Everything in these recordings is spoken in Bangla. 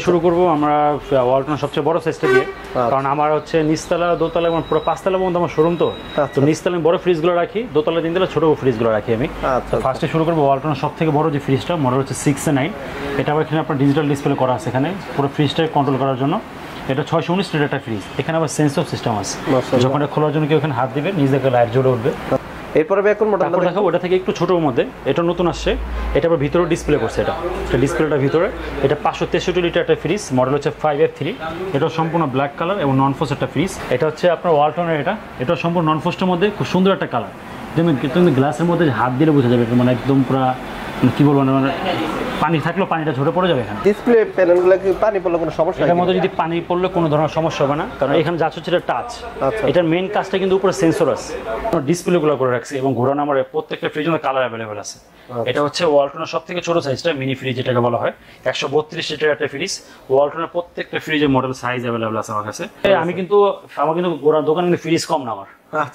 শুরু করব আমরা ওয়ালটনের সবচেয়ে বড় সাইজটা দিয়ে, কারণ আমার হচ্ছে নিচতলা দোতলা এবং পুরো পাঁচতলা পর্যন্ত আমার শোরুম তো নিচতলা বড় ফ্রিজগুলো রাখি, দোতলা তিনতলা ছোট ফ্রিজগুলো রাখি আমি। ফার্স্টে শুরু করবো ওয়ালটনের সবথেকে বড় যে ফ্রিজটা, মডেল হচ্ছে 6/9। এটা আবার এখানে আপনার ডিজিটাল ডিসপ্লে করা আছে, এখানে পুরো ফ্রিজটাকে কন্ট্রোল করার জন্য। এটা 619 লিটার একটা ফ্রিজ, এখানে আবার সেন্সর সিস্টেম আছে, যখন এটা খোলার জন্য কেউ এখানে হাত দিবে নিজ থেকে লাইট জ্বলে উঠবে। এরপরে এখন মডেলটা দেখাবো, ওটা থেকে একটু ছোটোর মধ্যে, এটা নতুন আসছে। এটা আবার ভিতরে ডিসপ্লে করছে, এটা ডিসপ্লেটা ভিতরে। এটা 563 লিটার একটা ফ্রিজ, মডেল হচ্ছে 5F3। এটা সম্পূর্ণ ব্ল্যাক কালার এবং নন ফ্রোস্ট একটা ফ্রিজ। এটা হচ্ছে আপনার ওয়ালটনের, এটা সম্পূর্ণ নন ফ্রোস্টের মধ্যে খুব সুন্দর একটা কালার। তুমি গ্লাসের মধ্যে হাত দিলে বোঝা যাবে, মানে একদম পুরো কি বলবো, মানে পানি থাকলেও পানিটা ঝরে পড়ে যাবে। এখানে ডিসপ্লে প্যানেলগুলো কি পানি পড়লে কোনো সমস্যা? এটার মধ্যে যদি পানি পড়লে কোনো ধরনের সমস্যা হবে না, কারণ এখানে যা হচ্ছে এটা টাচ। এটার মেইন কাজটা কিন্তু উপরে সেন্সর আছে, ডিসপ্লেগুলো করে রাখছে এবং ঘোরানো আমার প্রত্যেকটা ফ্রিজের কালার অ্যাভেলেবেল আছে। এটা হচ্ছে ওয়ালটনের সবথেকে ছোট সাইজটা, মিনি ফ্রিজ যেটাকে বলা হয়। 132 লিটার একটা ফ্রিজ। ওয়ালটনের প্রত্যেকটা ফ্রিজের মডেল সাইজ অ্যাভেলেবেল আছে আমার কাছে। আমার কিন্তু গোড়া দোকানে কিন্তু ফ্রিজ কম না আমার।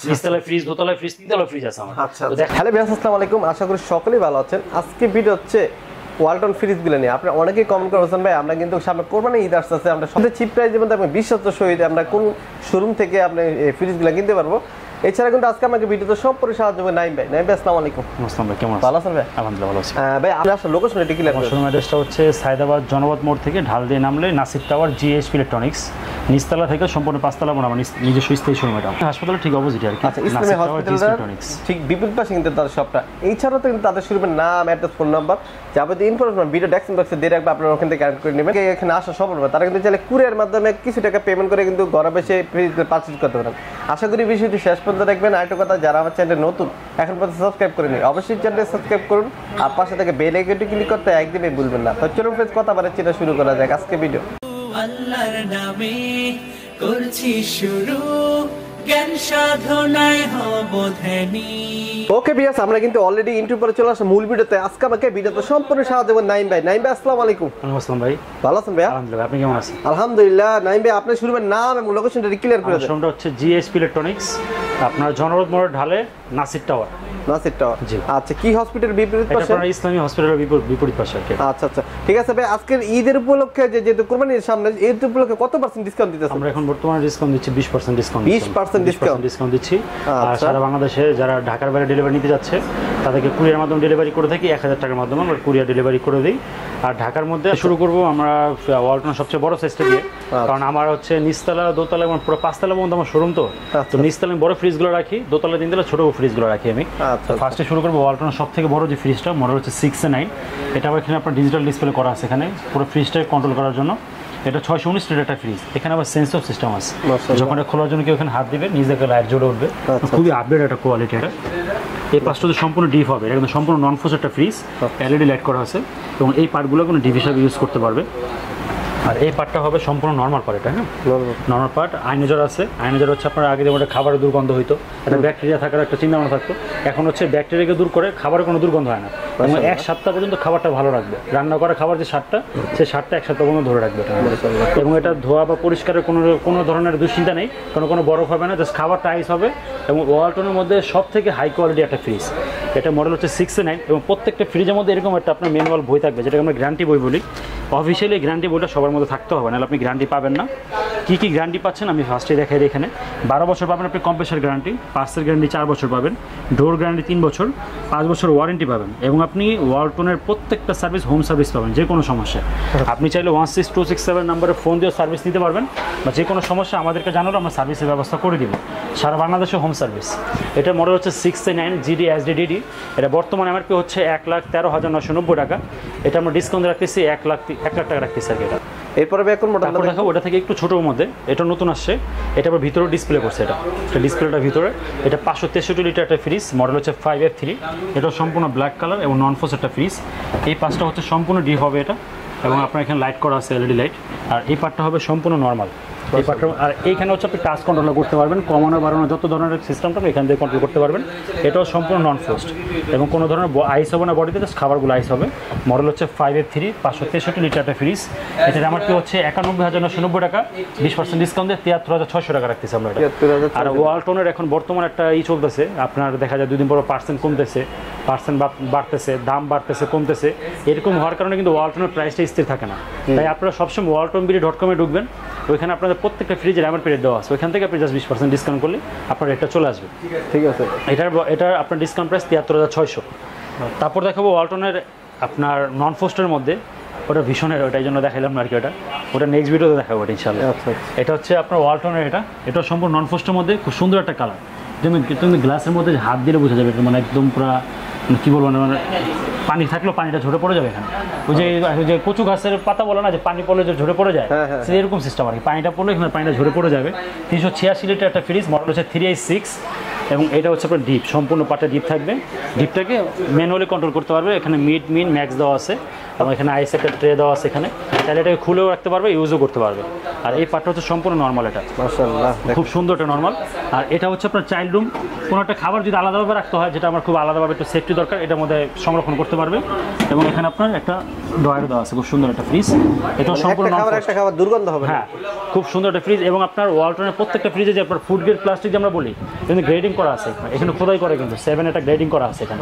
নিচতলায় ফ্রিজ, দোতলায় ফ্রিজ, তিনতলায় ফ্রিজ আছে আমার। হ্যালো ভিউয়ার্স, আসসালামু আলাইকুম। আশা করি সকলেই ভালো আছেন। আজকে ভিডিও হচ্ছে ওয়ালটন ফ্রিজগুলো নিয়ে। আপনারা অনেকেই কমেন্ট করেছেন ভাই, আমরা কিন্তু সামনে কোরবানি ঈদ আসছে, আমরা সবচেয়ে চিপ প্রাইসের মধ্যে আপনি বিশ্বস্ত সহিত আমরা কোন শোরুম থেকে আপনি এই ফ্রিজগুলো কিনতে পারবো। এছাড়া কিন্তু আজকে আমাকে ভিডিওতে সম্পূর্ণ সাহায্য করবে নাইম ভাই। নাইম ভাই আসসালামু আলাইকুম। আসসালামু আলাইকুম, কেমন আছেন? ভালো আছেন ভাই? আলহামদুলিল্লাহ ভালো আছি ভাই। আপনি আসলে লোকেশন এটা কি লাগবে? শোরুম অ্যাড্রেসটা হচ্ছে সায়দাবাদ জনপদ মোড় থেকে ঢাল দিয়ে নামলে নাসির টাওয়ার, G.H.P Electronics, নিচতলা থেকে সম্পূর্ণ পাঁচতলা আমার নিজস্ব স্থায়ী শোরুম। এটা হাসপাতালের ঠিক অপোজিটে আর কি। আচ্ছা, ইসলামী হসপিটালের ঠিক বিপরীত পাশে কিন্তু তাদের শপটা। এছাড়াও তো কিন্তু তাদের শোরুমের নাম, অ্যাড্রেস, ফোন নাম্বার, যাবতীয় ইনফরমেশন ভিডিও ডেসক্রিপশন বক্সে দিয়ে রাখবো, আপনারা ওখান থেকে কানেক্ট করে নেবেন। এখানে আসা সম্ভব না, তারা কিন্তু চাইলে কুরিয়ার মাধ্যমে কিছু টাকা পেমেন্ট করে কিন্তু ঘরে বসে ফ্রিজ পারচেজ করতে পারেন। আশা করি বিষয়টি শেষ পর্যন্ত দেখবেন। আরেকটা কথা, যারা আমার চ্যানেলে নতুন এখন পর্যন্ত সাবস্ক্রাইব করেনি, অবশ্যই চ্যানেলে সাবস্ক্রাইব করুন আর পাশে থেকে বেল আইকনটি ক্লিক করতে একদমই ভুলবেন না। তো চলুন ফ্রেন্ডস, কথা বলে চিন্তা শুরু করা যাক আজকে ভিডিও। আল্লাহর নামে করছি শুরু, জ্ঞান সাধনায় হব ধ্যানী। ওকে ভিউয়ার্স, আমরা কিন্তু অলরেডি ইন্টারভিউ পরে চলে আসলাম মূল ভিডিওতে। আজকে আমাকে ভিডিওতে সম্পূর্ণ সাহায্য করবেন নাইম ভাই। নাইম ভাই আসসালামু আলাইকুম। আসসালাম ভাই, ভালো আছেন ভাই? আলহামদুলিল্লাহ, আপনি কেমন আছেন? আলহামদুলিল্লাহ। নাইম ভাই, আপনার শোরুমের নাম এবং লোকেশনটা ক্লিয়ার করে দেন। শোরুমটা হচ্ছে G.H.P Electronics, আপনার জনপদ মোড় ঢালে নাসির টাওয়ার। নাসির টাওয়ার, আচ্ছা। কি হসপিটালের বিপরীত পাশে? এটা ইসলামী হসপিটালের বিপরীত পাশে আর কি। আচ্ছা আচ্ছা, ঠিক আছে ভাই। আজকের ঈদের উপলক্ষে যেহেতু কুরবানির সামনে, ঈদ উপলক্ষে কত পার্সেন্ট ডিসকাউন্ট দিতেছেন? আমরা এখন বর্তমানে ডিসকাউন্ট দিচ্ছি 20% ডিসকাউন্ট। 20% ডিসকাউন্ট দিচ্ছি। আর সারা বাংলাদেশে যারা ঢাকার বাইরে ডেলিভারি নিতে যাচ্ছে তাদেরকে কুরিয়ার মাধ্যমে ডেলিভারি করে থাকি। 1000 টাকার মাধ্যমে আমরা কুরিয়ার ডেলিভারি করে দিই। আর ঢাকার মধ্যে শুরু করব আমরা ওয়ালটনের সবচেয়ে বড় সাইজটা দিয়ে, কারণ আমার হচ্ছে নিচতলা দোতলা এবং পুরো পাঁচতলা পর্যন্ত আমার শোরুম তো নিচতলায় বড় ফ্রিজগুলো রাখি, দোতলা তিনতলা ছোট ফ্রিজগুলো রাখি আমি। ফার্স্টে শুরু করবো ওয়ালটনের সবথেকে বড় যে ফ্রিজটা, মডেল হচ্ছে 6/9। এটা আবার এখানে আপনার ডিজিটাল ডিসপ্লে করা আছে, এখানে পুরো ফ্রিজটাকে কন্ট্রোল করার জন্য। এটা 619 লিটার একটা ফ্রিজ, এখানে আবার সেন্সর সিস্টেম আছে, যখন এটা খোলার জন্য কেউ এখানে হাত দিবে নিজ থেকে লাইট জ্বলে উঠবে। খুবই আপডেট একটা কোয়ালিটি। এটা এই পাশটা তো সম্পূর্ণ ডিপ হবে, এটা কিন্তু সম্পূর্ণ নন ফ্রোস্ট একটা ফ্রিজ, এলইডি লাইট করা আছে এবং এই পার্টগুলো কোনো ডিপ হিসাবে ইউজ করতে পারবে। আর এই পার্টটা হবে সম্পূর্ণ নর্মাল পার্ট। এটা হ্যাঁ নর্মাল পার্ট। আইনেজার আছে, আইনেজার হচ্ছে আপনার আগে যেমন খাবারের দুর্গন্ধ হইতো, একটা ব্যাকটেরিয়া থাকার একটা চিন্তা ভাবনা থাকতো, এখন হচ্ছে ব্যাকটেরিয়াকে দূর করে খাবারের কোনো দুর্গন্ধ হয় না এবং 1 সপ্তাহ পর্যন্ত খাবারটা ভালো রাখবে। রান্না করা খাবার যে স্বাদটা, সেই স্বাদটা 1 সপ্তাহ পর্যন্ত ধরে রাখবে এবং এটা ধোয়া বা পরিষ্কারের কোনো ধরনের দুশ্চিন্তা নেই, কোনো বরফ হবে না, জাস্ট খাবারটা আইস হবে। এবং ওয়ালটনের মধ্যে সব থেকে হাই কোয়ালিটি একটা ফ্রিজ। এটা মডেল হচ্ছে 6/9 এবং প্রত্যেকটা ফ্রিজের মধ্যে এরকম একটা আপনার ম্যানুয়াল বই থাকবে, যেটাকে আমরা গ্যারান্টি বই বলি। অফিসিয়ালি গ্যারান্টি বইটা সবার মধ্যে থাকতে হবে, নাহলে আপনি গ্যারান্টি পাবেন না। কী কী গ্যারান্টি পাচ্ছেন আমি ফার্স্টে দেখাই। এখানে 12 বছর পাবেন আপনি কম্প্রেসার গ্যারান্টি, পার্সেল গ্যারান্টি 4 বছর পাবেন, ডোর গ্যারান্টি 3 বছর, 5 বছর ওয়ারেন্টি পাবেন এবং আপনি ওয়ালটনের প্রত্যেকটা সার্ভিস হোম সার্ভিস পাবেন। যে কোনো সমস্যা আপনি চাইলে 16267 নাম্বারে ফোন দিয়ে সার্ভিস নিতে পারবেন, বা যে কোনো সমস্যা আমাদেরকে জানালো আমরা সার্ভিসের ব্যবস্থা করে দিব, সারা বাংলাদেশে হোম সার্ভিস। এটা মডেল হচ্ছে 6/9 GD SD/DD। এটা বর্তমানে এমআরপি হচ্ছে 1,13,990 টাকা। এটা আমরা ডিসকাউন্ট রাখতেছি 1 লাখ টাকা রাখতেছি আর কি। এটা এরপরে এখন মডেলটা দেখাবো, ওটা থেকে একটু ছোটোর মধ্যে, এটা নতুন আসছে। এটা আবার ভিতরে ডিসপ্লে করছে, এটা ডিসপ্লেটা ভিতরে। এটা 563 লিটার একটা ফ্রিজ, মডেল হচ্ছে 5F3। এটা সম্পূর্ণ ব্ল্যাক কালার এবং নন ফ্রোস্ট একটা ফ্রিজ। এই পাশটা হচ্ছে সম্পূর্ণ ডিপ হবে এটা, এবং আপনার এখানে লাইট করা আছে, এলইডি লাইট। আর এই পার্টটা হবে সম্পূর্ণ নর্মাল। এই পার্টটা আর এইখানে হচ্ছে আপনি টাচ কন্ট্রোল করতে পারবেন, কমানো বাড়ানো যত ধরনের সিস্টেমটা এখান থেকে কন্ট্রোল করতে পারবেন। এটাও সম্পূর্ণ নন ফ্রোস্ট এবং কোনো ধরনের আইস হবে না বডিতে, জাস্ট খাবারগুলো আইস হবে। মডেল হচ্ছে 5F3 563 লিটার একটা ফ্রিজ। এটার এমআরপি হচ্ছে 91,990 টাকা, 20% ডিসকাউন্ট দিয়ে 73,600 টাকা রাখতেছি আমরা এটা। আর ওয়ালটনের এখন বর্তমানে একটা চলতেছে, আপনার দেখা যায় 2 দিন পর পার্সেন্ট কমতেছে, পার্সেন্ট বাড়তেছে, দাম বাড়তেছে কমতেছে, এরকম হওয়ার কারণে কিন্তু ওয়ালটনের প্রাইসটা স্থির থাকে না। তাই আপনারা সবসময় waltonbd.com এ ঢুকবেন, ওইখানে আপনাদের প্রত্যেকটা ফ্রিজের এমআরপি রেট দেওয়া আছে, ওইখান থেকে আপনি জাস্ট 20% ডিসকাউন্ট করলে আপনার রেটটা চলে আসবে। ঠিক আছে, এটার আপনার ডিসকাউন্ট প্রাইস 73,600। তারপর দেখাবো ওয়ালটনের আপনার নন ফ্রোস্টের মধ্যে, ওটা ভীষণের, ওটাই জন্য দেখাইলাম না আর কি। ওটা নেক্সট ভিডিওতে দেখাবো ইনশাআল্লাহ। এটা হচ্ছে আপনার ওয়ালটনের, এটা সম্পূর্ণ নন ফ্রোস্টের মধ্যে খুব সুন্দর একটা কালার, তুমি গ্লাসের মধ্যে হাত দিলে বোঝা যাবে, মানে একদম পুরো কী বলবো না, মানে পানি থাকলেও পানিটা ঝরে পড়ে যাবে এখানে। ওই যে কচু গাছের পাতা বলে না যে পানি পড়লে যে ঝরে পড়ে যায়, এরকম সিস্টেম আর কি। পানিটা পড়লে এখানে পানিটা ঝরে পড়ে যাবে। 386 লিটার একটা ফ্রিজ, মডেল হচ্ছে 386 এবং এটা হচ্ছে আপনার ডিপ, সম্পূর্ণ পাটে ডিপ থাকবে। ডিপটাকে ম্যানুয়ালি কন্ট্রোল করতে পারবে। এখানে মিন ম্যাক্স দেওয়া আছে এবং এখানে আইস একটা ট্রে দেওয়া আছে এখানে, তাহলে এটাকে খুলেও রাখতে পারবে, ইউজও করতে পারবে। আর এই পাটটা হচ্ছে সম্পূর্ণ নর্মাল, এটা মাশাআল্লাহ খুব সুন্দর একটা নর্মাল। আর এটা হচ্ছে আপনার চাইল্ড রুম, কোনো একটা খাবার যদি আলাদাভাবে রাখতে হয়, যেটা আমার খুব আলাদাভাবে একটু সেফটি দরকার, এটার মধ্যে সংরক্ষণ করতে পারবে। এবং এখানে আপনার একটা ড্রয়ার দেওয়া আছে, খুব সুন্দর একটা ফ্রিজ। এটাও সম্পূর্ণ খাবার দুর্গন্ধ হবে, হ্যাঁ খুব সুন্দর একটা ফ্রিজ। এবং আপনার ওয়ালটনের প্রত্যেকটা ফ্রিজে যে আপনার ফুড গ্রেড প্লাস্টিক যে আমরা বলি, কিন্তু গ্রেডিং করা আছে এখানে, খোদাই করে কিন্তু 7 একটা গ্রেডিং করা আছে এখানে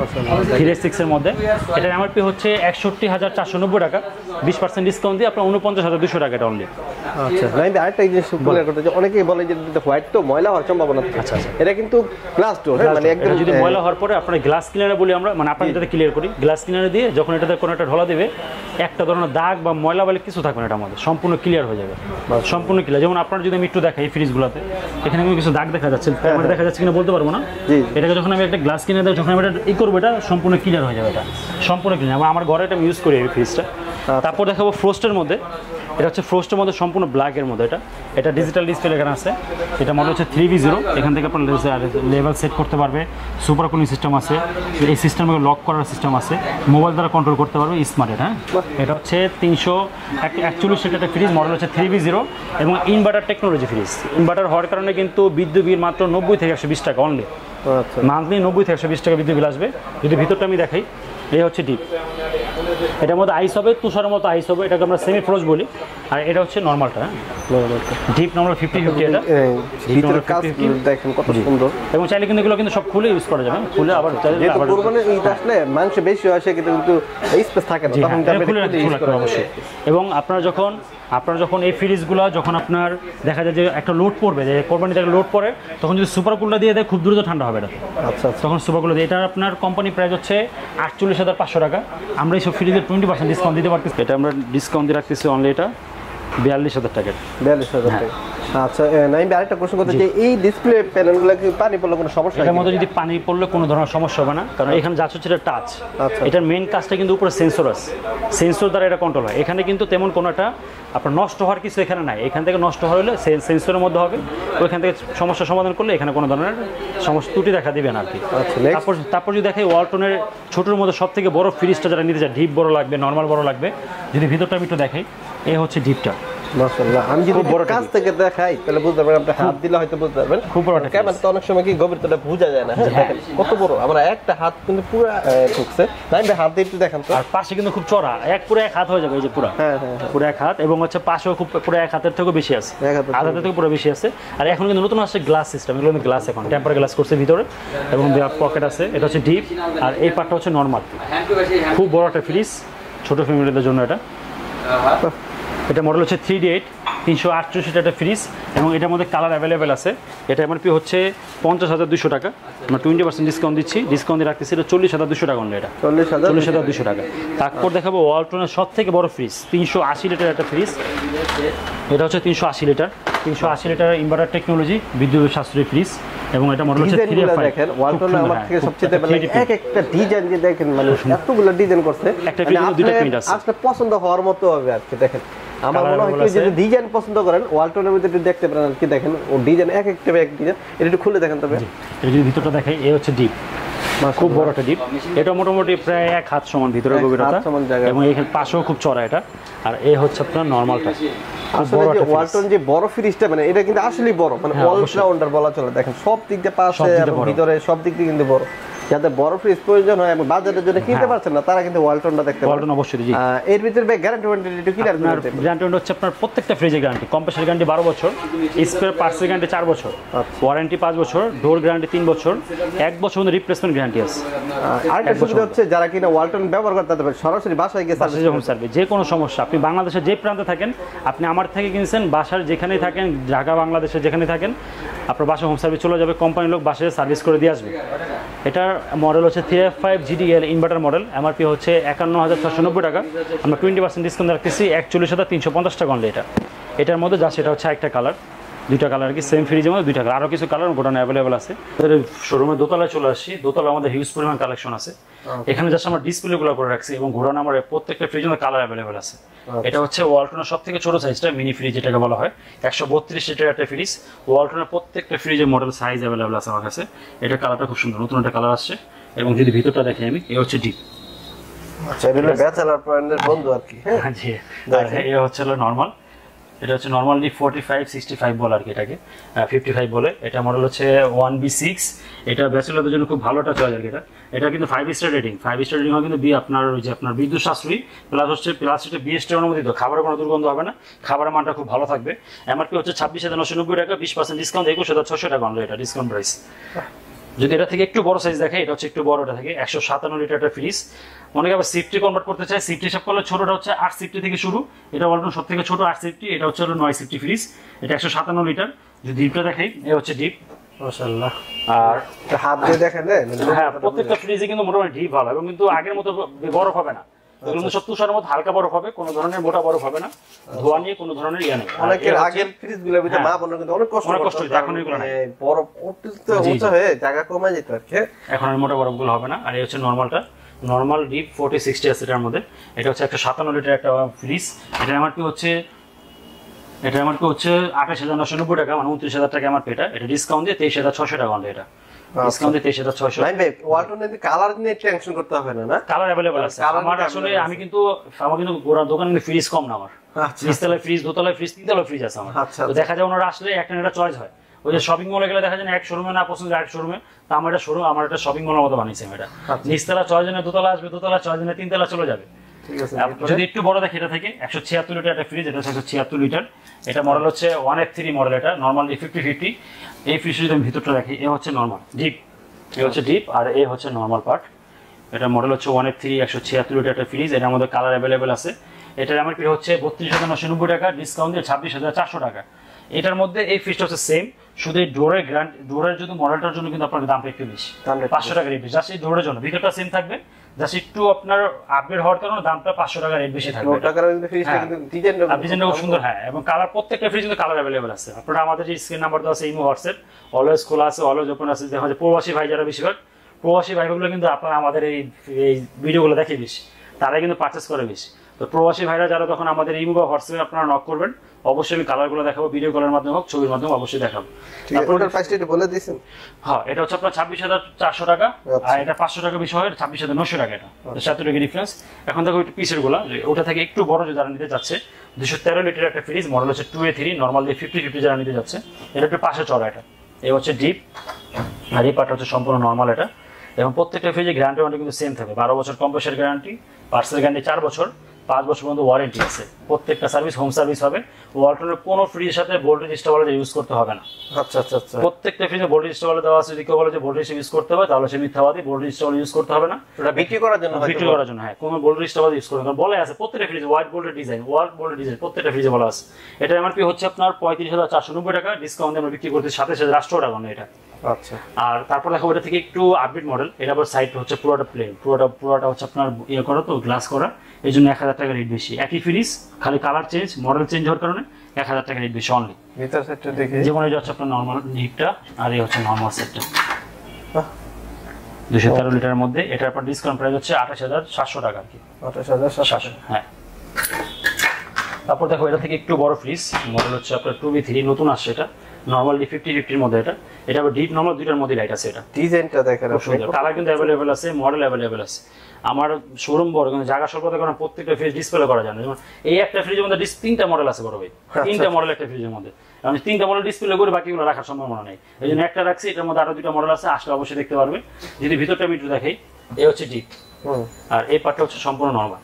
386 এর মধ্যে। এটার এমআরপি হচ্ছে 61,490 টাকা, 20% ডিসকাউন্ট দিয়ে আপনার 49,200 টাকা এটা অনলি। আচ্ছা, আমি আরেকটা জিনিস ক্লিয়ার করতে চাই, অনেকেই বলে যে হোয়াইট তো ময়লা হওয়ার সম্ভাবনা থাকে। আচ্ছা, এটা কিন্তু গ্লাস ডোর, মানে একদম যদি ময়লা হওয়ার পরে আপনার গ্লাস ক্লিনারে বলি আমরা, মানে আপনার যেটাতে ক্লিয়ার করি, গ্লাস ক্লিনারে দিয়ে যখন এটাতে কোনো একটা ঢোলা দিবে, একটা ধরনের দাগ বা ময়লা বলে কিছু থাকবে না, এটার মধ্যে সম্পূর্ণ ক্লিয়ার হয়ে যাবে, সম্পূর্ণ ক্লিয়ার। যেমন আপনার যদি আমি একটু দেখাই এই ফ্রিজগুলোতে, এখানে কোনো কিছু দাগ দেখা যাচ্ছে, ক্যামেরা দেখা যাচ্ছে কিনা বলতে পারবো না। এটাকে যখন আমি একটা গ্লাস কিনে দেবো, যখন আমি এটা করবো, এটা সম্পূর্ণ ক্লিয়ার হয়ে যাবে, এটা সম্পূর্ণ ক্লিয়ার। আমার ঘরে এটা ইউজ করি এই ফ্রিজটা। তারপর দেখাবো ফ্রোস্টের মধ্যে, এটা হচ্ছে ফ্রোস্টের মধ্যে সম্পূর্ণ ব্ল্যাকের মধ্যে, এটা ডিজিটাল ডিসপ্লে এখানে আছে। এটা মডেল হচ্ছে 3V0, এখান থেকে আপনার লেভেল সেট করতে পারবে, সুপার কুলিং সিস্টেম আছে, এই সিস্টেমে লক করার সিস্টেম আছে, মোবাইল দ্বারা কন্ট্রোল করতে পারবে, স্মার্ট। হ্যাঁ, এটা হচ্ছে 341 লিটার একটা ফ্রিজ, মডেল হচ্ছে 3V0 এবং ইনভার্টার টেকনোলজি ফ্রিজ। ইনভার্টার হওয়ার কারণে কিন্তু বিদ্যুৎ বিল মাত্র 90 থেকে 120 টাকা অনলি, মান্থলি 90 থেকে 120 টাকা বিদ্যুৎ বিল আসবে। যদি ভিতরটা আমি দেখাই, এই হচ্ছে ডিপ, এটার মধ্যে আইস হবে, তুষারের মতো আইস হবে, এটাকে আমরা সেমি ফ্রোজ বলি। আর এটা হচ্ছে নর্মালটা, ডিপ নর্মাল 50-50, এটা ভিতরে কাজ দেখেন কত সুন্দর। এবং চাইলে কিন্তু এগুলো কিন্তু সব খুলে ইউজ করা যাবে, খুলে আবার চাইলে আবার মানে এই আসলে মাংস বেশি হয়, কিন্তু স্পেস থাকে না, তখন খুলে ইউজ করা অবশ্যই। এবং আপনারা যখন এই ফ্রিজগুলো যখন আপনার দেখা যায় যে একটা লোড পড়বে, যে কোম্পানি থেকে লোড পড়ে, তখন যদি সুপার কুলার দিয়ে দেয় খুব দ্রুত ঠান্ডা হবে এটা। আচ্ছা, তখন সুপার কুলার দিয়ে, এটা আপনার কোম্পানি প্রাইস হচ্ছে 48,500 টাকা। আমরা এইসব ফ্রিজের 20% ডিসকাউন্ট দিতে পারতেছি, এটা আমরা ডিসকাউন্ট দিয়ে রাখতেছি অনলি এটা 42,000 টাকা। 42,000 টাকা। আচ্ছা, আমি আরেকটা প্রশ্ন করতে চাই, এই ডিসপ্লে প্যানেলগুলো কি পানি পড়লে কোনো সমস্যা? এটার মধ্যে যদি পানি পড়লে কোনো ধরনের সমস্যা হবে না, কারণ এখানে যা হচ্ছে এটা টাচ। এটার মেইন কাজটা কিন্তু উপরে সেন্সর আছে, সেন্সর দ্বারা এটা কন্ট্রোল হয়। এখানে কিন্তু তেমন কোনো একটা আপনার নষ্ট হওয়ার কিছু এখানে নাই, এখান থেকে নষ্ট হলে সেন্সরের মধ্যে হবে, ওইখান থেকে সমস্যার সমাধান করলে এখানে কোনো ধরনের সমস্যা ত্রুটি দেখা দিবে না আর কি। তারপর যদি দেখে ওয়ালটনের ছোটোর মধ্যে সব থেকে বড় ফ্রিজটা যারা নিতে চায়, ডিপ বড় লাগবে, নর্মাল বড় লাগবে, যদি ভিতরটা আমি একটু দেখাই, এই হচ্ছে ডিপটা। মাশাআল্লাহ, আমি যদি কাছ থেকে দেখাই তাহলে বুঝতে পারবেন, আপনি হাত দিলে হয়তো বুঝতে পারবেন। খুব বড় একটা ক্যামেরা তো অনেক সময় কি গভীরতাটা বোঝা যায় না। দেখেন কত বড়, আমরা একটা হাত কিন্তু পুরো ঢুকছে, তাই হাত দিয়ে একটু দেখান তো। আর পাশে কিন্তু খুব চড়া, পুরো এক হাত হয়ে যাবে, এই যে পুরো পুরো এক হাত, এবং হচ্ছে পাশেও খুব পুরো এক হাতের থেকেও বেশি আছে, আধা হাতের থেকে পুরো বেশি আছে। আর এখন কিন্তু নতুন আসছে গ্লাস সিস্টেম, এগুলো কিন্তু গ্লাস, এখন টেম্পার গ্লাস করছে ভিতরে, এবং পকেট আছে। এটা হচ্ছে ডিপ, আর এই পার্টটা হচ্ছে নর্মাল। খুব বড় একটা ফ্রিজ, ছোট ফ্যামিলিদের জন্য এটা। এটা মডেল হচ্ছে 3D8, 338 লিটার একটা ফ্রিজ, এবং এটার মধ্যে কালার অ্যাভেলেবেল আছে। এটা এমআরপি হচ্ছে 50,200 টাকা, আমরা 20% ডিসকাউন্ট দিচ্ছি, ডিসকাউন্ট দিয়ে রাখতেছি এটা 40,200 টাকা অনলি, এটা 40,200 টাকা। তারপর দেখাবো ওয়ালটনের সব থেকে বড় ফ্রিজ, 380 লিটার একটা ফ্রিজ। এটা হচ্ছে 380 লিটার, 380 লিটার ইনভার্টার টেকনোলজি বিদ্যুৎ সাশ্রয়ী ফ্রিজ, এবং এটা মডেল হচ্ছে 3F5। দেখেন ওয়ালটন আমার থেকে সবচেয়ে ভালো লাগে, এক একটা ডিজাইন যে দেখেন, মানে এতগুলো ডিজাইন করছে, একটা ফ্রিজে দুইটা প্রিন্ট আছে, আসলে পছন্দ হওয়ার মতো হবে আর কি। দেখেন আমার মনে হয় কি, যদি ডিজাইন পছন্দ করেন ওয়ালটনের মধ্যে একটু দেখতে পারেন আর কি। দেখেন ও ডিজাইন এক একটা ডিজাইন, এটা একটু খুলে দেখেন তবে। এটা যদি ভিতরটা দেখাই, এই হচ্ছে ডিপ, খুব বড় একটা ডিপ। এটা মোটামুটি প্রায় 1 হাত সমান ভিতরে গভীরতা, এবং এখানে পাশেও খুব চড়া এটা। আর এই হচ্ছে আপনার নর্মালটা, আসলে যে ওয়ালটন যে বড় ফ্রিজটা মানে এটা কিন্তু আসলেই বড়, মানে অলরাউন্ডার বলা চলে। দেখেন সব দিক দিয়ে পাশে এবং ভিতরে সব দিক দিয়ে কিন্তু বড়। যাদের বড় ফ্রিজ প্রয়োজন হয় এবং বাজারের জন্য কিনতে পারছেন না তারা কিন্তু ওয়ালটনটা দেখতে পারেন। ওয়ালটন অবশ্যই জি। এর ভিতরে ভাই গ্যারান্টি ওয়ারেন্টি একটু ক্লিয়ার করে দিতে। গ্যারান্টি হচ্ছে আপনার প্রত্যেকটা ফ্রিজের গ্যারান্টি, কম্প্রেসর গ্যারান্টি 12 বছর, স্পেয়ার পার্টসের গ্যারান্টি 4 বছর, ওয়ারেন্টি 5 বছর, ডোর গ্যারান্টি 3 বছর, 1 বছর পর্যন্ত রিপ্লেসমেন্ট গ্যারান্টি আছে। আরেকটা সুবিধা হচ্ছে যারা কিনা ওয়ালটন ব্যবহার করতে পারবে সরাসরি বাসায় গিয়ে সার্ভিস হোম সার্ভিস, যে কোনো সমস্যা আপনি বাংলাদেশের যে প্রান্তে থাকেন, আপনি আমার থেকে কিনছেন, বাসার যেখানেই থাকেন, ঢাকা বাংলাদেশের যেখানে থাকেন, আপনার বাসায় হোম সার্ভিস চলে যাবে, কোম্পানির লোক বাসায় সার্ভিস করে দিয়ে আসবে। এটার মডেল হচ্ছে 3F5 GDL inverter model, MRP হচ্ছে 51,690 টাকা। আমরা 20% ডিসকাউন্ট রাখতেছি 41,350 টাকা অনলি। এটার মধ্যে যা সেটা হচ্ছে একটা কালার, দুইটা কালার কি সেম ফ্রিজের মধ্যে দুইটা কালার, আরও কিছু কালার গোডাউনে অ্যাভেলেবল আছে। শোরুমে দোতলায় চলে আসছি, দোতলা আমাদের হিউজ পরিমাণ কালেকশন আছে। এখানে জাস্ট আমরা ডিসপ্লেগুলো করে রাখছি এবং গোডাউনে আমার প্রত্যেকটা ফ্রিজের মধ্যে কালার অ্যাভেলেবল আছে। এটা হচ্ছে ওয়ালটনের সব থেকে ছোট সাইজটা, মিনি ফ্রিজ যেটাকে বলা হয়, 132 লিটার একটা ফ্রিজ। ওয়ালটনের প্রত্যেকটা ফ্রিজের মডেল সাইজ অ্যাভেলেবল আছে আমার কাছে। এটা কালারটা খুব সুন্দর, নতুন একটা কালার আসছে। এবং যদি ভিতরটা দেখি আমি, এই হচ্ছে ডিপ। আচ্ছা, এটা হলো ব্যাচেলর পয়েন্টের বন্ধু আর কি। হ্যাঁ জি, এই হচ্ছে নরমাল। এটা হচ্ছে নরমালি 45-65 বলে আর কি, এটাকে 55 বলে। এটা মডেল হচ্ছে 1B6। এটা ব্যাচেলরদের জন্য খুব ভালো একটা চয়েস আর কি। এটা কিন্তু 5 স্টার রেটিং। 5 স্টার রেটিং হয় কিন্তু আপনার ওই যে আপনার বিদ্যুৎ সাশ্রয়ী, প্লাস হচ্ছে BST অনুমোদিত, খাবারের কোনো দুর্গন্ধ হবে না, খাবারের মানটা খুব ভালো থাকবে। এমআরপি হচ্ছে 26,990 টাকা, 20% ডিসকাউন্ট 21,600 টাকা অনলি, এটা ডিসকাউন্ট প্রাইস। যদি এটা থেকে একটু বড় সাইজ দেখে, এটা হচ্ছে একটু বড়, এটা থেকে 157 লিটার একটা ফ্রিজ। অনেকে আবার সিফটি কনভার্ট করতে চায়, সিফটি হিসাব করলে ছোটটা হচ্ছে 8 সিফটি থেকে শুরু, এটা ওয়ালটন সব থেকে ছোট 8 সিফটি, এটা হচ্ছে 9 সিফটি ফ্রিজ। এটা 157 লিটার। যদি ডিপটা দেখাই, এই হচ্ছে ডিপ, মাশাআল্লাহ। আর হাত দিয়ে দেখেন, হ্যাঁ প্রত্যেকটা ফ্রিজে কিন্তু মোটামুটি ডিপ ভালো এবং কিন্তু আগের মতো বরফ হবে না, এগুলো সব তুষারের মধ্যে হালকা বরফ হবে, কোনো ধরনের মোটা বরফ হবে না, ধোয়া নিয়ে কোনো ধরনের ইয়া নেই। অনেকের আগের ফ্রিজগুলোর ভিতরে মা বোনের কিন্তু অনেক কষ্ট হতো, এখন এগুলো নাই, বরফ উঠতে উঁচু হয়ে জায়গা কমে যেত আর কি। এখন আর মোটা বরফগুলো হবে না। আর এই হচ্ছে নরমালটা, নরমাল ডিপ 40-60 আছে এটার মধ্যে। এটা হচ্ছে 157 লিটার একটা ফ্রিজ। এটা এমআরপি হচ্ছে 28,990 টাকা, মানে 29,000 টাকা এমআরপি। এটা ডিসকাউন্ট দিয়ে 23,600 টাকা অনলি। এটা ডিসকাউন্ট দিয়ে 23,600। ভাই ওয়ালটনের কালার নিয়ে টেনশন করতে হবে না, না কালার अवेलेबल আছে আমার। আসলে আমি কিন্তু গোড়া দোকানে ফ্রিজ কম না আমার, নিচতলায় ফ্রিজ, দোতলায় ফ্রিজ, তিনতলায় ফ্রিজ আছে আমার। তো দেখা যায় ওনারা আসলে একটা একটা চয়েস হয়। ওই যে শপিং মলে গেলে দেখা যায় এক শোরুমে না পছন্দ, আরেক শোরুমে। তো আমার এটা শোরুম, আমার একটা শপিং মলের মতো বানিয়েছে এটা। নিচতলা চয়েস জন্য দোতলা আসবে, দোতলা চয়েস জন্য তিনতলা চলে যাবে। যদি একটু বড় দেখে, এটা থেকে 176 লিটার একটা ফ্রিজ, এটা 176 লিটার। এটা মডেল হচ্ছে 1F3 মডেল, এটা নরমালি 50-50। এই ফ্রিজের যদি ভিতরটা দেখি, এ হচ্ছে নরমাল ডিপ, এ হচ্ছে ডিপ, আর এ হচ্ছে নরমাল পার্ট। এটা মডেল হচ্ছে 1F3 176 লিটার একটা ফ্রিজ। এটার মধ্যে কালার অ্যাভেলেবেল আছে। এটার এমআরপি হচ্ছে 32,990 টাকা, ডিসকাউন্ট দিয়ে 26,400 টাকা। এটার মধ্যে এই ফ্রিজটা হচ্ছে সেম, শুধু এই ডোরের গ্যারান্টি, ডোরের যদি মডেলটার জন্য কিন্তু আপনার দামটা একটু বেশি, 500 টাকা রেট বেশি। জাস্ট এই ডোরের জন্য, ভিতরটা সেম থাকবে, জাস্ট একটু আপনার আপগ্রেড হওয়ার কারণে দামটা 500 টাকা রেট বেশি থাকবে। ডিজাইনটা খুব সুন্দর, হ্যাঁ। এবং কালার, প্রত্যেকটা ফ্রিজ কিন্তু কালার অ্যাভেলেবেল আছে। আপনারা আমাদের যে স্ক্রিন নাম্বার দেওয়া আছে, ইমো হোয়াটসঅ্যাপ অলওয়েজ খোলা আছে, অলওয়েজ ওপেন আছে। দেখা যায় প্রবাসী ভাই যারা, বেশিরভাগ প্রবাসী ভাইগুলো কিন্তু আপনারা আমাদের এই ভিডিওগুলো দেখে বেশি, তারাই কিন্তু পারচেস করে বেশি। তো প্রবাসী ভাইরা যারা, তখন আমাদের ইমো বা হোয়াটসঅ্যাপে আপনারা নক করবেন, অবশ্যই আমি কালারগুলো দেখাবো, ভিডিও কলের মাধ্যমে হোক, ছবির মাধ্যমে অবশ্যই দেখাবো। তারপরে প্রাইসটা একটু বলে দিয়েছেন। হ্যাঁ, এটা হচ্ছে আপনার 26,400 টাকা, আর এটা 500 টাকা বেশি হয়, 26,900 টাকা। এটা 7 টাকা ডিফারেন্স। এখন দেখো একটু পিসের গুলা, ওটা থেকে একটু বড় যারা নিতে যাচ্ছে, 213 লিটার একটা ফ্রিজ, মডেল হচ্ছে 2A3, নরমাল দিয়ে 50-50 যারা নিতে যাচ্ছে, এটা একটু পাশে চড়া। এটা এই হচ্ছে ডিপ, আর এই পার্টটা হচ্ছে সম্পূর্ণ নরমাল। এটা এবং প্রত্যেকটা ফ্রিজে গ্যারান্টি কিন্তু সেম থাকবে, 12 বছর কম্প্রেসর গ্যারান্টি, পার্সেল গ্যারান্টি 4 বছর, 5 বছর পর্যন্ত ওয়ারেন্টি আছে। প্রত্যেকটা সার্ভিস হোম সার্ভিস হবে। ওয়ালটনের কোনো ফ্রিজের সাথে ভোল্টেজ স্টেবিলাইজার ইউজ করতে হবে না। আচ্ছা আচ্ছা আচ্ছা, প্রত্যেকটা ফ্রিজে ভোল্টেজ স্টেবিলাইজার দেওয়া আছে। যদি কেউ বলে যে ভোল্টেজ ইউজ করতে হবে, তাহলে সে মিথ্যাবাদী, ভোল্টেজ স্টেবিলাইজার ইউজ করতে হবে না। এটা বিক্রি করার জন্য, বিক্রি করার জন্য, হ্যাঁ, কোনো ভোল্টেজ স্টেবিলাইজার ইউজ করতে হবে। বলে আছে প্রত্যেকটা ফ্রিজে হোয়াইট বোল্টের ডিজাইন, প্রত্যেকটা ফ্রিজে বলা আছে। এটা এমআরপি হচ্ছে আপনার 35,490 টাকা, ডিসকাউন্টে আমরা বিক্রি করতে 27,800 টাকা এটা। আচ্ছা, আর তারপর দেখো এটা থেকে একটু আপডেট মডেল। এটা আবার সাইড হচ্ছে পুরোটা প্লেন, পুরোটা হচ্ছে আপনার ইয়ে করা, তো গ্লাস করা, এই জন্য 1,000 টাকা রেট বেশি। একই ফ্রিজ, খালি কালার চেঞ্জ, মডেল চেঞ্জ হওয়ার কারণে 1,000 টাকা রেট বেশি অনলি। ভিতর সেটটা দেখে, যেমন এটা হচ্ছে আপনার নরমাল ডিপটা, আর এই হচ্ছে নরমাল সেটটা 213 লিটারের মধ্যে। এটার পর ডিসকাউন্ট প্রাইস হচ্ছে 28,700 টাকা আর কি, 28,700। হ্যাঁ। তারপর দেখো এটা থেকে একটু বড় ফ্রিজ, মডেল হচ্ছে আপনার 2B3, নতুন আসছে এটা, নরমালি 50-50 এর মধ্যে এটা আবার ডিপ নরমাল দুইটার মধ্যে লাইট আছে। এটা ডিজাইনটা দেখেন কালার কিন্তু अवेलेबल আছে, মডেল अवेलेबल আছে। আমার শোরুম বড় কিন্তু জায়গা স্বল্পতার কারণে প্রত্যেকটা ফ্রিজ ডিসপ্লে করা যায় না। যেমন এই একটা ফ্রিজের মধ্যে তিনটা মডেল আছে বড় ভাই, তিনটা মডেল একটা ফ্রিজের মধ্যে, আমি তিনটা মডেল ডিসপ্লে করে বাকিগুলো রাখার সম্ভাবনা নেই, এই জন্য একটা রাখছি। এটার মধ্যে আরো দুইটা মডেল আছে, আসলে অবশ্যই দেখতে পারবে। যদি ভিতরটা আমি একটু দেখাই, এই হচ্ছে ডিপ আর এই পার্টটা হচ্ছে সম্পূর্ণ নরমাল।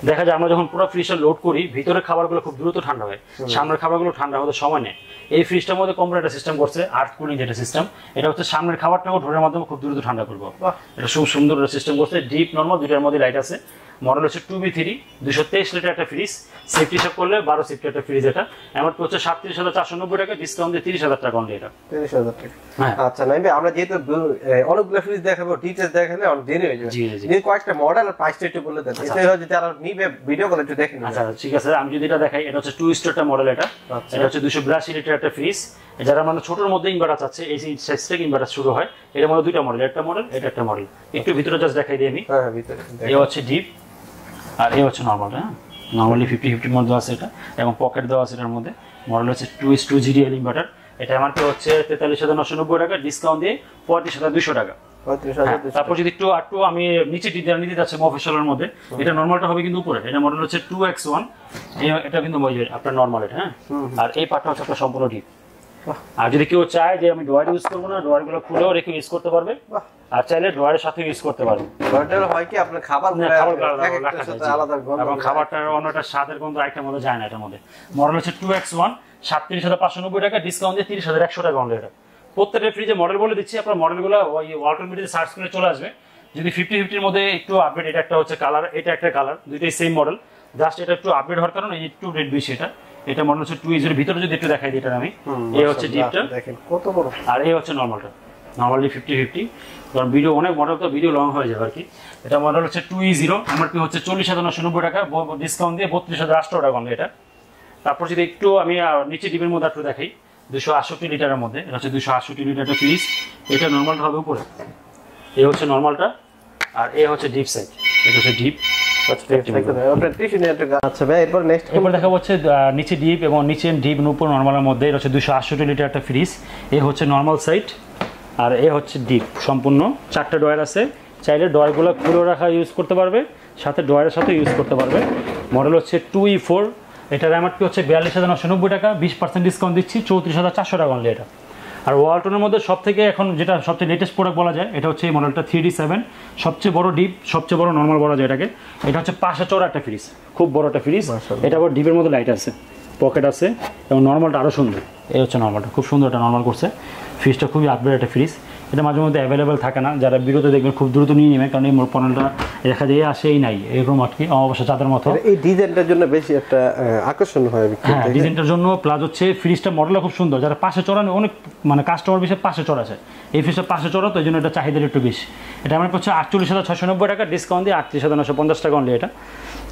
দেখা যায় আমরা যখন পুরো ফ্রিজটা লোড করি ভিতরের খাবারগুলো খুব দ্রুত ঠান্ডা হয়, সামনের খাবারগুলো ঠান্ডা হতে সময় নেয়। এই ফ্রিজটার মধ্যে কম্প্রেসার সিস্টেম করছে, আর্থ কুলিং যেটা সিস্টেম, এটা হচ্ছে সামনের খাবারটাও ঢোরের মাধ্যমে খুব দ্রুত ঠান্ডা করবো। এটা খুব সুন্দর সিস্টেম করছে। ডিপ নরমাল দুইটার মধ্যে লাইট আছে। মডেল হচ্ছে 2B3, 223 লিটার একটা ফ্রিজ, সেফটি হিসাব করলে 12 সিফটি একটা ফ্রিজ। এটা এমআরপি হচ্ছে 37,490 টাকা, ডিসকাউন্ট দিয়ে 30,000 টাকা অনলি। এটা 30,000 টাকা। আচ্ছা নাইবে আমরা যেহেতু অনেকগুলো ফ্রিজ দেখাবো, ডিটেইলস দেখালে অনেক দেরি হয়ে যাবে। যে কয়েকটা মডেল আর প্রাইসটা একটু বলে দেন, এতে হয় যে যারা নিবে ভিডিও করে একটু দেখেন। আচ্ছা ঠিক আছে, আমি যদি এটা দেখাই, এটা হচ্ছে 2 স্টারটা মডেল। এটা হচ্ছে 282 লিটার একটা ফ্রিজ। যারা মানে ছোটর মধ্যে ইনভার্টার চাচ্ছে, এই সাইজ থেকে ইনভার্টার শুরু হয়। এর মধ্যে দুইটা মডেল, একটা মডেল, এটা একটা মডেল। একটু ভিতরে জাস্ট দেখাই দিই আমি। হ্যাঁ ভিতরে এই হচ্ছে ডিপ আর এই হচ্ছে নরমাল। হ্যাঁ নরমালি 50-50 এর মধ্যে আছে এটা, এবং পকেট দেওয়া আছে এটার মধ্যে। মডেল হচ্ছে 2:2 GDL ইনভার্টার। এটা আমার হচ্ছে 43,990 টাকা, ডিসকাউন্ট দিয়ে 35,200 টাকা। তারপর যদি একটু আমি নিচে ডিজাইন নিতে যাচ্ছি অফিসিয়ালের মধ্যে, এটা নরমালটা হবে কিন্তু উপরে। এটা মডেল হচ্ছে 2X1, এটা কিন্তু আপনার নরমাল এটা। হ্যাঁ আর এই পার্টটা হচ্ছে আপনার সম্পূর্ণ ডিপ। আর যদি কেউ চায় যে আমি ড্রয়ার ইউজ করবো না, ড্রয়ার গুলো খুলেও রেখে ইউজ করতে পারবে, আর চাইলে ড্রয়ারের সাথে ইউজ করতে পারবে। ড্রয়ার হয় কি আপনার খাবার আলাদা গন্ধ, এবং খাবারটার অন্যটা স্বাদের গন্ধ একটার মধ্যে যায় না। এটার মধ্যে মডেল হচ্ছে 2X1, 37,590 টাকা, ডিসকাউন্ট দিয়ে 30,100 টাকা অনলি। এটা প্রত্যেকটা ফ্রিজে মডেল বলে দিচ্ছি, আপনার মডেলগুলো ওই ওয়ালটন মিডিয়াতে সার্চ করে চলে আসবে। যদি 50-50 এর মধ্যে একটু আপডেট, এটা একটা হচ্ছে কালার, এটা একটা কালার, দুইটাই সেম মডেল, জাস্ট এটা একটু আপডেট হওয়ার কারণে একটু রেট বেশি। এটা মডেল হচ্ছে 2 এর ভিতরে যদি একটু দেখাই দিই, এটা আমি এই হচ্ছে ডিপটা দেখেন কত বড়, আর এই হচ্ছে নরমালটা। নরমালি 50-50, কারণ ভিডিও অনেক মডেল তো ভিডিও লং হয়ে যাবে আর কি। এটা মডেল হচ্ছে 2E0, এমআরপি হচ্ছে 40,990 টাকা, ডিসকাউন্ট দিয়ে 32,800 টাকা অনলি এটা। তারপর যদি একটু আমি নিচে ডিপের মধ্যে একটু দেখাই, 268 লিটারের মধ্যে, এটা হচ্ছে 268 লিটারটা ফ্রিজ। এটা নরমালটা হবে উপরে, এই হচ্ছে নরমালটা, আর এই হচ্ছে ডিপ সাইড, এটা হচ্ছে ডিপ। আচ্ছা ভাই এরপর নেক্সট এরপর দেখা হচ্ছে নিচে ডিপ এবং নিচে ডিপ উপর নরমালের মধ্যে। এটা হচ্ছে 268 লিটার একটা ফ্রিজ। এই হচ্ছে নরমাল সাইড আর এই হচ্ছে ডিপ। সম্পূর্ণ 4টা ডয়ার আছে, চাইলে ডয়ারগুলো খুলে রাখা ইউজ করতে পারবে, সাথে ডয়ারের সাথে ইউজ করতে পারবে। মডেল হচ্ছে 2E4, এটার এমআরপি হচ্ছে 42,990 টাকা, 20% ডিসকাউন্ট দিচ্ছি 34,400 টাকা অনলি এটা। আর ওয়ালটনের মধ্যে সবথেকে এখন যেটা সবচেয়ে লেটেস্ট প্রোডাক্ট বলা যায়, এটা হচ্ছে এই মডেলটা 3D7, সবচেয়ে বড় ডিপ, সবচেয়ে বড় নরমাল বলা যায় এটাকে। এটা হচ্ছে পাশে চড়া একটা ফ্রিজ, খুব বড় একটা ফ্রিজ। এটা আবার ডিপের মধ্যে লাইট আছে, পকেট আছে, এবং নরমালটা আরও সুন্দর। এই হচ্ছে নরমালটা, খুব সুন্দর একটা নরমাল করছে। ফ্রিজটা খুবই আপডেট একটা ফ্রিজ। এটা মাঝে মধ্যে অ্যাভেলেবেল থাকে না, যারা বিরত দেখবেন খুব দ্রুত নিয়ে নেবেন, কারণ এই পণ্যটা দেখা যায় আসেই নাই এরকম আর কি, অবশ্য চাঁদের মতো। এই ডিজাইনটার জন্য বেশি একটা আকর্ষণ হয়। হ্যাঁ ডিজাইনটার জন্য, প্লাস হচ্ছে ফ্রিজটা মডেলটা খুব সুন্দর। যারা পাশে চড়ানো অনেক মানে কাস্টমার বেশি পাশে চড়াছে, এই ফ্রিজটা পাশে চড়া, তো এই জন্য এটা চাহিদার একটু বেশি। এটা আমার হচ্ছে 48,690 টাকা, ডিসকাউন্ট দিয়ে 38,950 টাকা অনলি এটা।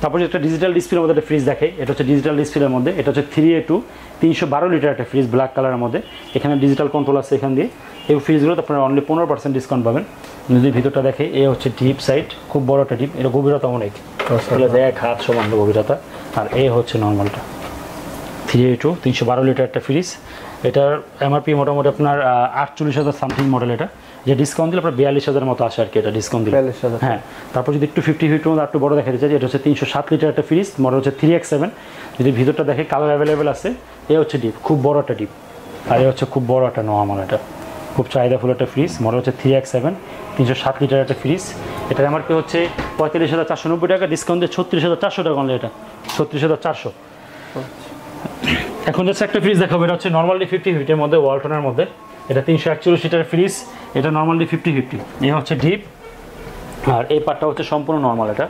তারপর একটা ডিজিটাল ডিসপ্লের মধ্যে একটা ফ্রিজ দেখে, এটা হচ্ছে ডিজিটাল ডিসপ্লের মধ্যে। এটা হচ্ছে 3A2, 312 লিটার একটা ফ্রিজ, ব্ল্যাক কালারের মধ্যে। এখানে ডিজিটাল কন্ট্রোল আছে এখান দিয়ে। এই ফ্রিজগুলোতে আপনারা অনলি 15% ডিসকাউন্ট পাবেন। যদি ভিতরটা দেখে, এই হচ্ছে ডিপ সাইড, খুব বড় একটা ডিপ, এটা গভীরতা অনেক, দেখ হাত সমান গভীরতা। আর এই হচ্ছে নর্মালটা 3A2, 312 লিটার একটা ফ্রিজ। এটার এমআরপি মোটামুটি আপনার 48,000 সামথিং মডেল। এটা যে ডিসকাউন্ট দিলে আপনার 42,000 মতো আসে আর কি, এটা ডিসকাউন্ট দিলে। হ্যাঁ তারপর যদি একটু 50-50 মধ্যে একটু বড় দেখা যাচ্ছে, এটা হচ্ছে 307 লিটার একটা ফ্রিজ, মডেল হচ্ছে 3X7। যদি ভিতরটা দেখে, কালার অ্যাভেলেবেল আছে। এই হচ্ছে ডিপ, খুব বড় একটা ডিপ, আর এই হচ্ছে খুব বড় একটা নরমাল। এটা খুব চাহিদাফুল একটা ফ্রিজ, মডেল হচ্ছে 3X7, 307 লিটার একটা ফ্রিজ। এটার এমআরপি হচ্ছে 45,490 টাকা, ডিসকাউন্ট দিয়ে 36,400 টাকা অনলি এটা, 36,400। এখন যাচ্ছে একটা ফ্রিজ দেখাবো, এটা হচ্ছে নর্মালি 50-50 এর মধ্যে, ওয়ালটনের মধ্যে। এটা 341 লিটার ফ্রিজ, এটা নর্মালি 50-50। এই হচ্ছে ডিপ, আর এই পার্টটা হচ্ছে সম্পূর্ণ নর্মাল। এটা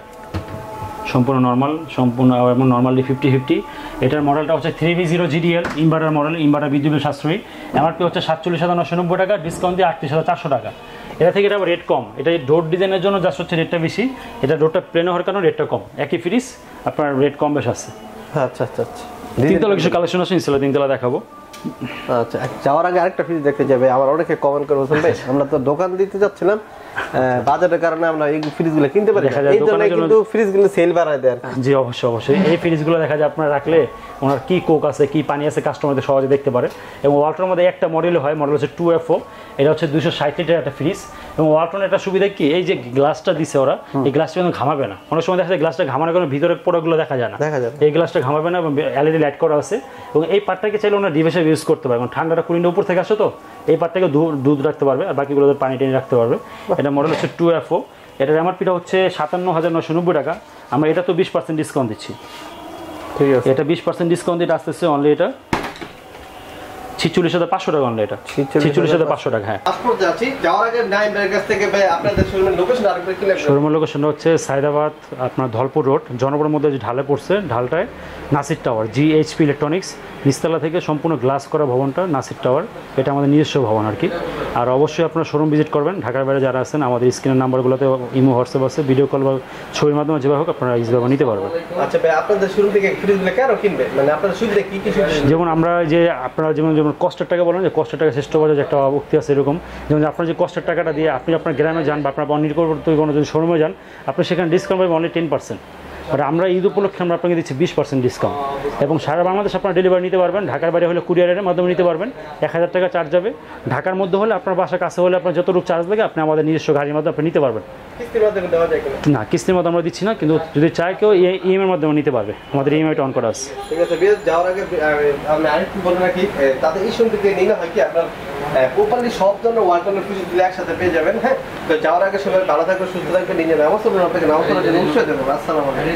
সম্পূর্ণ নর্মাল, সম্পূর্ণ এবং নর্মালি 50-50। এটার মডেলটা হচ্ছে 3B0 GDL inverter model, inverter বিদ্যুতের সাশ্রয়ী। এমআরপি হচ্ছে 47,990 টাকা, ডিসকাউন্ট দিয়ে 38,400 টাকা। এটা থেকে এটা আবার রেট কম, এটা ডোর ডিজাইনের জন্য জাস্ট হচ্ছে রেটটা বেশি। এটা ডোরটা প্লেন হওয়ার কারণে রেটটা কম, একই ফ্রিজ আপনার রেট কম বেশ আছে। আচ্ছা আচ্ছা আচ্ছা, তিনতলা কিছু কালেকশন আছে, ইনশাআল্লাহ তিনতলা দেখাবো। আচ্ছা যাওয়ার আগে আরেকটা ফ্রিজ দেখতে যাবে, আবার অনেকে কমেন্ট করে বলছেন ভাই আমরা তো দোকান দিতে যাচ্ছিলাম, বাজারের কারণে আমরা এই ফ্রিজগুলো কিনতে পারি, এই জন্য কিন্তু ফ্রিজগুলো সেল বাড়ায় দেয়। জি অবশ্যই অবশ্যই, এই ফ্রিজগুলো দেখা যায় আপনারা রাখলে ওনার কি কোক আছে কি পানি আছে কাস্টমারদের সহজে দেখতে পারে। এবং ওয়ালটনের মধ্যে একটা মডেল হয়, মডেল হচ্ছে 2FO, এটা হচ্ছে 260 লিটার একটা ফ্রিজ। এবং ওয়ালটনের একটা সুবিধা কি, এই যে গ্লাসটা দিছে ওরা, এই গ্লাসটা কিন্তু ঘামাবে না। অনেক সময় দেখা যায় গ্লাসটা ঘামানোর কারণে ভিতরের প্রোডাক্টগুলো দেখা যায় না, এই গ্লাসটা ঘামাবে না এবং LED লাইট করা আছে। এবং এই পার্টটাকে চাইলে ওনার ডিভাইসে ইউজ করতে পারে, কারণ ঠান্ডাটা কুলিংটা উপর থেকে আসে তো, এই পার্টটাকে দুধ রাখতে পারবে আর বাকিগুলো পানি টেনে রাখতে পারবে। এটা মডেল হচ্ছে 2FO, এটার MRPটা হচ্ছে 57,990 টাকা। আমরা এটা তো 20% ডিসকাউন্ট দিচ্ছি, ঠিক আছে? এটা 20% ডিসকাউন্ট দিয়ে আসতেছে অনলি এটা 46,500 টাকা, অনলি এটা 46,500 টাকা। হ্যাঁ, পাসপোর্ট যাচ্ছি যাওয়ার আগে নাইম ভাইয়ের কাছ থেকে ভাই আপনাদের শোরুমের লোকেশন আরেকবার কি লাগবে? শোরুমের লোকেশনটা হচ্ছে সায়দাবাদ, আপনার ধলপুর রোড, জনপদের মধ্যে যে ঢালে পড়ছে, ঢালটায় নাসির টাওয়ার, G.H.P ইলেকট্রনিক্স নিচতলা থেকে সম্পূর্ণ গ্লাস করা ভবনটা নাসির টাওয়ার, এটা আমাদের নিজস্ব ভবন আর কি। আর অবশ্যই আপনারা শোরুম ভিজিট করবেন। ঢাকার বাইরে যারা আছেন আমাদের স্ক্রিনের নাম্বারগুলোতে ইমো হোয়াটসঅ্যাপ আছে, ভিডিও কল বা ছবির মাধ্যমে যেভাবে হোক আপনারা ইজিভাবে নিতে পারবেন। আচ্ছা ভাই, আপনাদের শোরুম থেকে ফ্রিজগুলো কেন কিনবে, মানে আপনাদের সুবিধা কি কি? যেমন আমরা যে আপনারা যেমন কষ্টের টাকা বলেন, যে কষ্টের টাকা শ্রেষ্ঠ বাজার একটা উক্তি আছে, এরকম যেমন আপনার যে কষ্টের টাকাটা দিয়ে আপনি আপনার গ্রামে যান বা আপনার নিকটবর্তী কোনো যদি শোরুমে যান, আপনি সেখানে ডিসকাউন্ট পাবেন অনলি 10%। বাট আমরা ঈদ উপলক্ষে আমরা আপনাকে দিচ্ছি 20% ডিসকাউন্ট। এবং সারা বাংলাদেশ আপনার ডেলিভারি নিতে পারবেন। ঢাকার বাইরে হলে কুরিয়ারের মাধ্যমে নিতে পারবেন, 1000 টাকা চার্জ যাবে। ঢাকার মধ্যে হলে আপনার বাসার কাছে হলে আপনার যতটুকু চার্জ লাগে আপনি আমাদের নিজস্ব গাড়ির মাধ্যমে আপনি নিতে পারবেন। কিস্তির মাধ্যমে দেওয়া যায় কিনা? না, কিস্তির মাধ্যমে আমরা দিচ্ছি না, কিন্তু যদি চায় কেউ EMI এর মাধ্যমে নিতে পারবে, আমাদের EMI-টা অন করা আছে। ঠিক আছে, বেশ। যাওয়ার আগে আমি আরেকটু বলে রাখি, তাদের এই শোরুম থেকে নিলে হয় কি আপনার প্রপারলি সব ধরনের ওয়ালটনের ফ্রিজগুলো একসাথে পেয়ে যাবেন। হ্যাঁ, তো যাওয়ার আগে সবাই ভালো থাকবে, সুস্থ থাকবে, নিজের নামাজ পড়বেন, আপনাকে নামাজ পড়ার জন্য উৎসাহ দেবো। আসসালামু আলাইকুম।